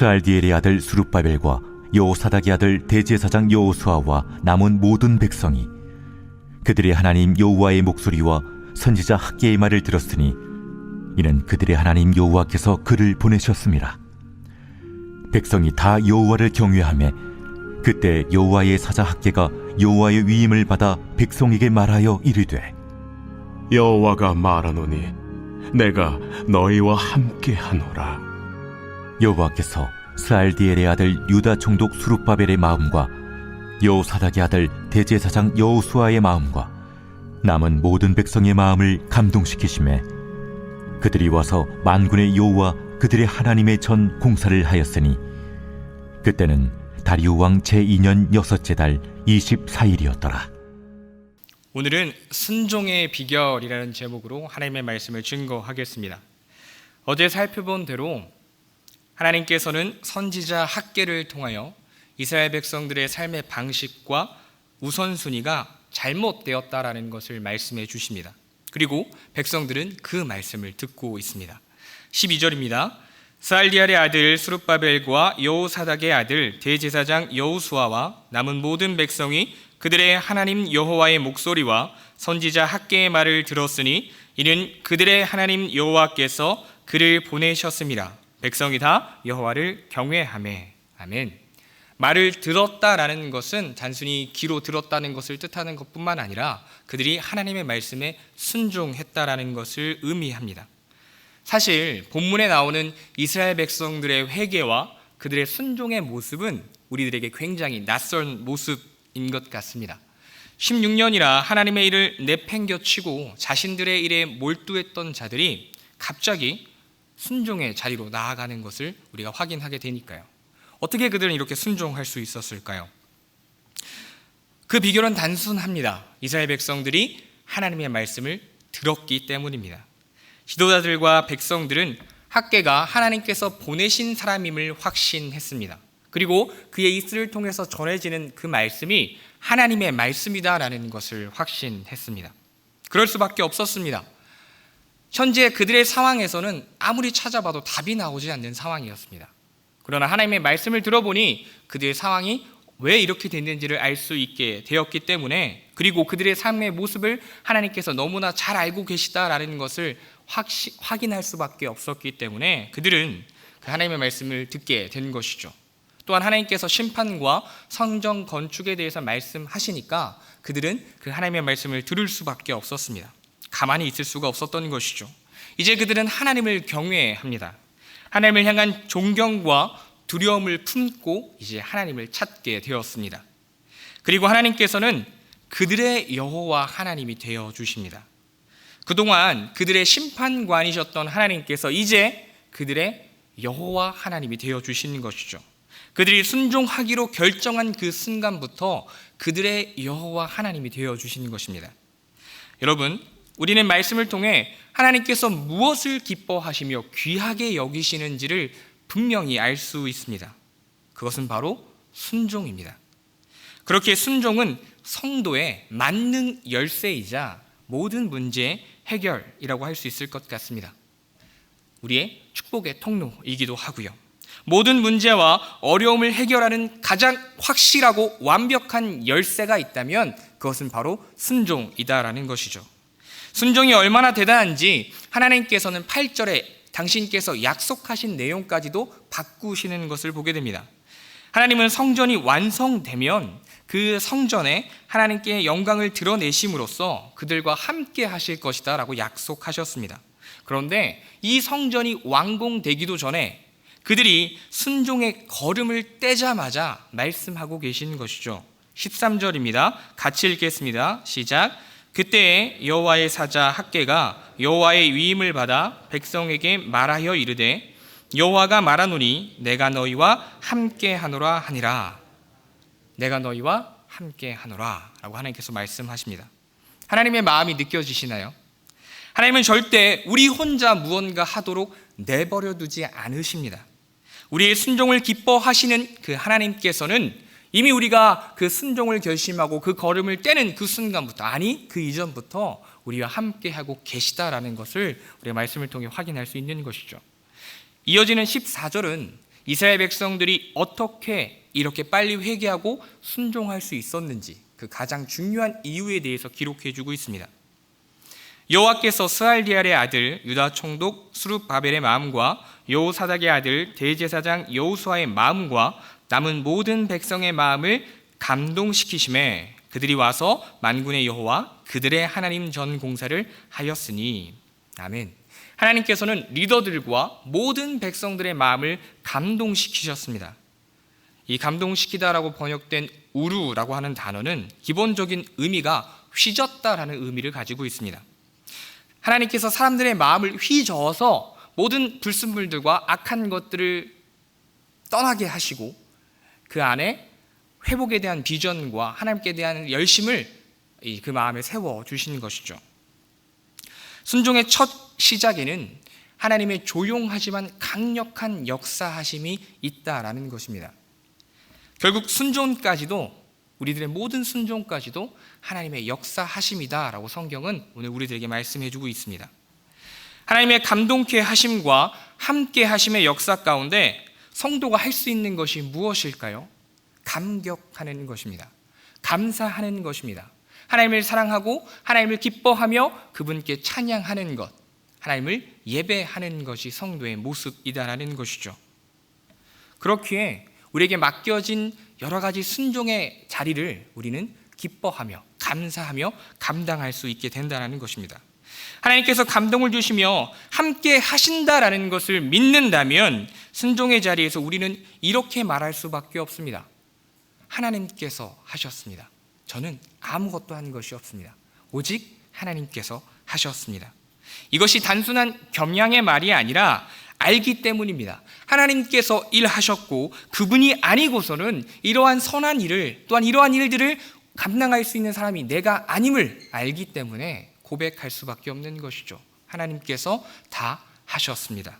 스알디엘의 아들 스룹바벨과 여호사닥의 아들 대제사장 여호수아와 남은 모든 백성이 그들의 하나님 여호와의 목소리와 선지자 학개의 말을 들었으니 이는 그들의 하나님 여호와께서 그를 보내셨습니다. 백성이 다 여호와를 경외하며 그때 여호와의 사자 학개가 여호와의 위임을 받아 백성에게 말하여 이르되 여호와가 말하노니 내가 너희와 함께하노라. 여호와께서 스알디엘의 아들 유다 총독 스룹바벨의 마음과 여호사닥의 아들 대제사장 여호수아의 마음과 남은 모든 백성의 마음을 감동시키시매 그들이 와서 만군의 여호와 그들의 하나님의 전 공사를 하였으니 그때는 다리우 왕 제2년 6째 달 24일이었더라. 오늘은 순종의 비결이라는 제목으로 하나님의 말씀을 증거하겠습니다. 어제 살펴본 대로 하나님께서는 선지자 학개를 통하여 이스라엘 백성들의 삶의 방식과 우선순위가 잘못되었다라는 것을 말씀해 주십니다. 그리고 백성들은 그 말씀을 듣고 있습니다. 12절입니다. 스알디엘의 아들 스룹바벨과 여호사닥의 아들 대제사장 여호수아와 남은 모든 백성이 그들의 하나님 여호와의 목소리와 선지자 학개의 말을 들었으니 이는 그들의 하나님 여호와께서 그를 보내셨습니다. 백성이 다 여호와를 경외하매. 아멘. 말을 들었다라는 것은 단순히 귀로 들었다는 것을 뜻하는 것뿐만 아니라 그들이 하나님의 말씀에 순종했다라는 것을 의미합니다. 사실 본문에 나오는 이스라엘 백성들의 회개와 그들의 순종의 모습은 우리들에게 굉장히 낯선 모습인 것 같습니다. 16년이나 하나님의 일을 내팽겨치고 자신들의 일에 몰두했던 자들이 갑자기 순종의 자리로 나아가는 것을 우리가 확인하게 되니까요. 어떻게 그들은 이렇게 순종할 수 있었을까요? 그 비결은 단순합니다. 이스라엘 백성들이 하나님의 말씀을 들었기 때문입니다. 지도자들과 백성들은 학개가 하나님께서 보내신 사람임을 확신했습니다. 그리고 그의 입술을 통해서 전해지는 그 말씀이 하나님의 말씀이다라는 것을 확신했습니다. 그럴 수밖에 없었습니다. 현재 그들의 상황에서는 아무리 찾아봐도 답이 나오지 않는 상황이었습니다. 그러나 하나님의 말씀을 들어보니 그들의 상황이 왜 이렇게 됐는지를 알 수 있게 되었기 때문에, 그리고 그들의 삶의 모습을 하나님께서 너무나 잘 알고 계시다라는 것을 확인할 수밖에 없었기 때문에 그들은 그 하나님의 말씀을 듣게 된 것이죠. 또한 하나님께서 심판과 성전 건축에 대해서 말씀하시니까 그들은 그 하나님의 말씀을 들을 수밖에 없었습니다. 가만히 있을 수가 없었던 것이죠. 이제 그들은 하나님을 경외합니다. 하나님을 향한 존경과 두려움을 품고 이제 하나님을 찾게 되었습니다. 그리고 하나님께서는 그들의 여호와 하나님이 되어 주십니다. 그동안 그들의 심판관이셨던 하나님께서 이제 그들의 여호와 하나님이 되어 주시는 것이죠. 그들이 순종하기로 결정한 그 순간부터 그들의 여호와 하나님이 되어 주시는 것입니다. 여러분, 우리는 말씀을 통해 하나님께서 무엇을 기뻐하시며 귀하게 여기시는지를 분명히 알 수 있습니다. 그것은 바로 순종입니다. 그렇게 순종은 성도의 만능 열쇠이자 모든 문제의 해결이라고 할 수 있을 것 같습니다. 우리의 축복의 통로이기도 하고요. 모든 문제와 어려움을 해결하는 가장 확실하고 완벽한 열쇠가 있다면 그것은 바로 순종이다라는 것이죠. 순종이 얼마나 대단한지 하나님께서는 8절에 당신께서 약속하신 내용까지도 바꾸시는 것을 보게 됩니다. 하나님은 성전이 완성되면 그 성전에 하나님께 영광을 드러내심으로써 그들과 함께 하실 것이다 라고 약속하셨습니다. 그런데 이 성전이 완공되기도 전에 그들이 순종의 걸음을 떼자마자 말씀하고 계시는 것이죠. 13절입니다. 같이 읽겠습니다. 시작. 그때에 여호와의 사자 학개가 여호와의 위임을 받아 백성에게 말하여 이르되 여호와가 말하노니 내가 너희와 함께하노라 하니라. 내가 너희와 함께하노라 라고 하나님께서 말씀하십니다. 하나님의 마음이 느껴지시나요? 하나님은 절대 우리 혼자 무언가 하도록 내버려 두지 않으십니다. 우리의 순종을 기뻐하시는 그 하나님께서는 이미 우리가 그 순종을 결심하고 그 걸음을 떼는 그 순간부터, 아니 그 이전부터 우리와 함께하고 계시다라는 것을 우리가 말씀을 통해 확인할 수 있는 것이죠. 이어지는 14절은 이스라엘 백성들이 어떻게 이렇게 빨리 회개하고 순종할 수 있었는지 그 가장 중요한 이유에 대해서 기록해 주고 있습니다. 여호와께서 스알디엘의 아들 유다 총독 스룹바벨의 마음과 여호사닥의 아들 대제사장 여호수아의 마음과 남은 모든 백성의 마음을 감동시키심에 그들이 와서 만군의 여호와 그들의 하나님 전 공사를 하였으니. 아멘. 하나님께서는 리더들과 모든 백성들의 마음을 감동시키셨습니다. 이 감동시키다라고 번역된 우루라고 하는 단어는 기본적인 의미가 휘젓다라는 의미를 가지고 있습니다. 하나님께서 사람들의 마음을 휘저어서 모든 불순물들과 악한 것들을 떠나게 하시고 그 안에 회복에 대한 비전과 하나님께 대한 열심을 그 마음에 세워주시는 것이죠. 순종의 첫 시작에는 하나님의 조용하지만 강력한 역사하심이 있다라는 것입니다. 결국 순종까지도, 우리들의 모든 순종까지도 하나님의 역사하심이다라고 성경은 오늘 우리들에게 말씀해 주고 있습니다. 하나님의 감동케 하심과 함께 하심의 역사 가운데 성도가 할 수 있는 것이 무엇일까요? 감격하는 것입니다. 감사하는 것입니다. 하나님을 사랑하고 하나님을 기뻐하며 그분께 찬양하는 것, 하나님을 예배하는 것이 성도의 모습이다라는 것이죠. 그렇기에 우리에게 맡겨진 여러 가지 순종의 자리를 우리는 기뻐하며 감사하며 감당할 수 있게 된다는 것입니다. 하나님께서 감동을 주시며 함께 하신다라는 것을 믿는다면 순종의 자리에서 우리는 이렇게 말할 수밖에 없습니다. 하나님께서 하셨습니다. 저는 아무것도 한 것이 없습니다. 오직 하나님께서 하셨습니다. 이것이 단순한 겸양의 말이 아니라 알기 때문입니다. 하나님께서 일하셨고 그분이 아니고서는 이러한 선한 일을, 또한 이러한 일들을 감당할 수 있는 사람이 내가 아님을 알기 때문에 고백할 수밖에 없는 것이죠. 하나님께서 다 하셨습니다.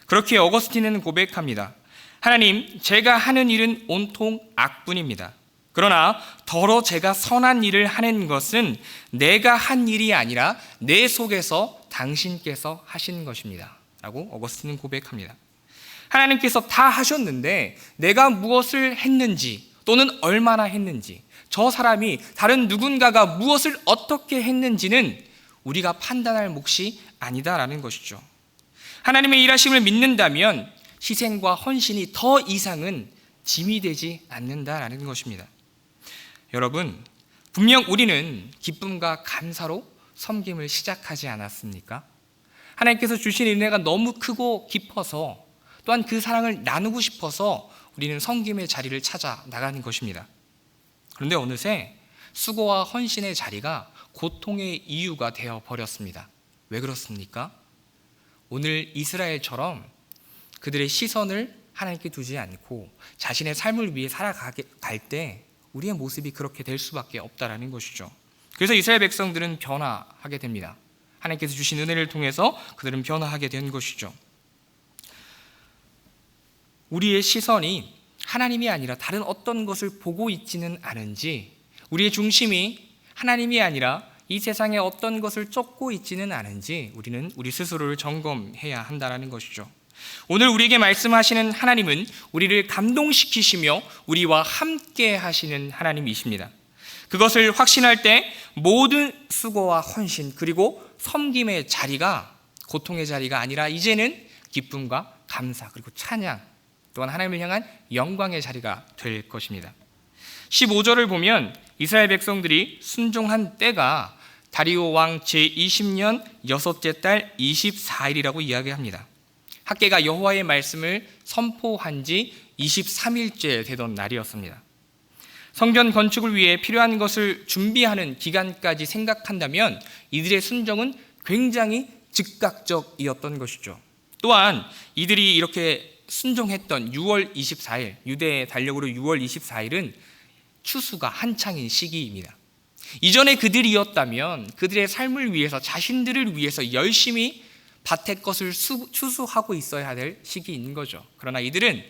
그렇게 어거스틴은 고백합니다. 하나님, 제가 하는 일은 온통 악뿐입니다. 그러나 더러 제가 선한 일을 하는 것은 내가 한 일이 아니라 내 속에서 당신께서 하신 것입니다. 라고 어거스틴은 고백합니다. 하나님께서 다 하셨는데 내가 무엇을 했는지 또는 얼마나 했는지, 저 사람이 다른 누군가가 무엇을 어떻게 했는지는 우리가 판단할 몫이 아니다라는 것이죠. 하나님의 일하심을 믿는다면 희생과 헌신이 더 이상은 짐이 되지 않는다라는 것입니다. 여러분, 분명 우리는 기쁨과 감사로 섬김을 시작하지 않았습니까? 하나님께서 주신 은혜가 너무 크고 깊어서, 또한 그 사랑을 나누고 싶어서 우리는 섬김의 자리를 찾아 나가는 것입니다. 그런데 어느새 수고와 헌신의 자리가 고통의 이유가 되어 버렸습니다. 왜 그렇습니까? 오늘 이스라엘처럼 그들의 시선을 하나님께 두지 않고 자신의 삶을 위해 살아갈 때 우리의 모습이 그렇게 될 수밖에 없다라는 것이죠. 그래서 이스라엘 백성들은 변화하게 됩니다. 하나님께서 주신 은혜를 통해서 그들은 변화하게 된 것이죠. 우리의 시선이 하나님이 아니라 다른 어떤 것을 보고 있지는 않은지, 우리의 중심이 하나님이 아니라 이 세상의 어떤 것을 쫓고 있지는 않은지 우리는 우리 스스로를 점검해야 한다는 것이죠. 오늘 우리에게 말씀하시는 하나님은 우리를 감동시키시며 우리와 함께 하시는 하나님이십니다. 그것을 확신할 때 모든 수고와 헌신 그리고 섬김의 자리가 고통의 자리가 아니라 이제는 기쁨과 감사 그리고 찬양, 또한 하나님을 향한 영광의 자리가 될 것입니다. 15절을 보면 이스라엘 백성들이 순종한 때가 다리오 왕 제20년 여섯째 달 24일이라고 이야기합니다. 학개가 여호와의 말씀을 선포한 지 23일째 되던 날이었습니다. 성전 건축을 위해 필요한 것을 준비하는 기간까지 생각한다면 이들의 순종은 굉장히 즉각적이었던 것이죠. 또한 이들이 이렇게 순종했던 6월 24일, 유대의 달력으로 6월 24일은 추수가 한창인 시기입니다. 이전에 그들이었다면 그들의 삶을 위해서, 자신들을 위해서 열심히 밭의 것을 추수하고 있어야 될 시기인 거죠. 그러나 이들은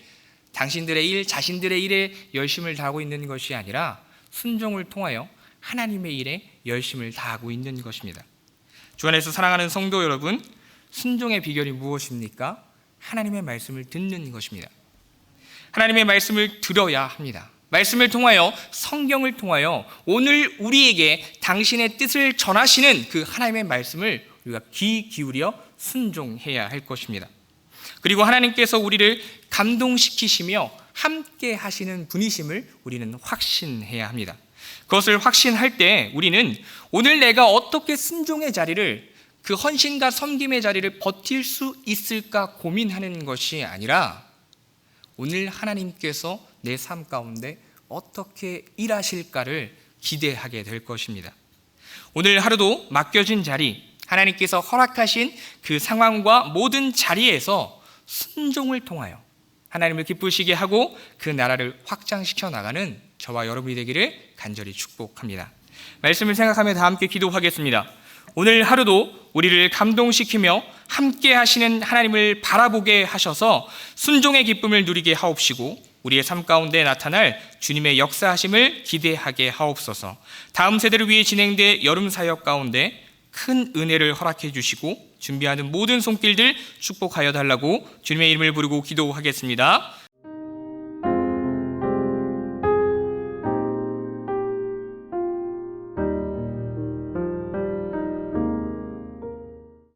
당신들의 일, 자신들의 일에 열심을 다하고 있는 것이 아니라 순종을 통하여 하나님의 일에 열심을 다하고 있는 것입니다. 주 안에서 사랑하는 성도 여러분, 순종의 비결이 무엇입니까? 하나님의 말씀을 듣는 것입니다. 하나님의 말씀을 들어야 합니다. 말씀을 통하여, 성경을 통하여 오늘 우리에게 당신의 뜻을 전하시는 그 하나님의 말씀을 우리가 귀 기울여 순종해야 할 것입니다. 그리고 하나님께서 우리를 감동시키시며 함께 하시는 분이심을 우리는 확신해야 합니다. 그것을 확신할 때 우리는 오늘 내가 어떻게 순종의 자리를, 그 헌신과 섬김의 자리를 버틸 수 있을까 고민하는 것이 아니라 오늘 하나님께서 내 삶 가운데 어떻게 일하실까를 기대하게 될 것입니다. 오늘 하루도 맡겨진 자리, 하나님께서 허락하신 그 상황과 모든 자리에서 순종을 통하여 하나님을 기쁘시게 하고 그 나라를 확장시켜 나가는 저와 여러분이 되기를 간절히 축복합니다. 말씀을 생각하며 다 함께 기도하겠습니다. 오늘 하루도 우리를 감동시키며 함께 하시는 하나님을 바라보게 하셔서 순종의 기쁨을 누리게 하옵시고 우리의 삶 가운데 나타날 주님의 역사하심을 기대하게 하옵소서. 다음 세대를 위해 진행될 여름 사역 가운데 큰 은혜를 허락해 주시고 준비하는 모든 손길들 축복하여 달라고 주님의 이름을 부르고 기도하겠습니다.